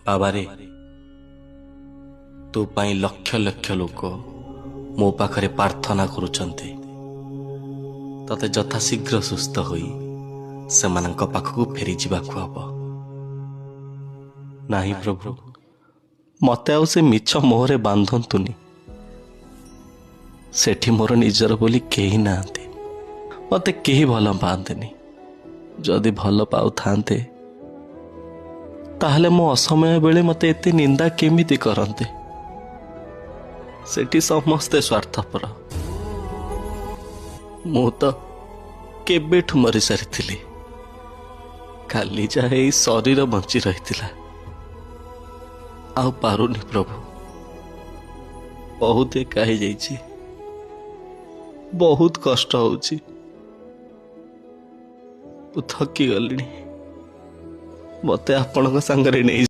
ବାବାରେ, ତୋ ପାଇଁ ଲକ୍ଷ ଲକ୍ଷ ଲୋକ ମୋ ପାଖରେ ପ୍ରାର୍ଥନା କରୁଛନ୍ତି। ତତେ ଯଥାଶୀଘ୍ର ସୁସ୍ଥ ହୋଇ ସେମାନଙ୍କ ପାଖକୁ ଫେରିଯିବାକୁ ହବ। ନାହିଁ ପ୍ରଭୁ, ମତେ ଆଉ ସେ ମିଛ ମୋହରେ ବାନ୍ଧନ୍ତୁନି। ସେଠି ମୋର ନିଜର ବୋଲି କେହି ନାହାନ୍ତି। ମତେ କେହି ଭଲ ପାଆନ୍ତିନି। ଯଦି ଭଲ ପାଉଥାନ୍ତେ ତାହେଲେ ମୋ ଅସମୟ ବେଳେ ମତେ ଏତେ ନିନ୍ଦା କେମିତି କରନ୍ତେ? ସେଠି ସମସ୍ତେ ସ୍ୱାର୍ଥପର। ମୁଁ ତ କେବେଠୁ ମରି ସାରିଥିଲି। ଖାଲି ଯାହା ଏଇ ଶରୀର ବଞ୍ଚି ରହିଥିଲା। ଆଉ ପାରୁନି ପ୍ରଭୁ, ବହୁତ ଏକା ହେଇଯାଇଛି। ବହୁତ କଷ୍ଟ ହଉଛି। ମୁଁ ଥକି ଗଲିଣି। ମତେ ଆପଣଙ୍କ ସାଙ୍ଗରେ ନେଇ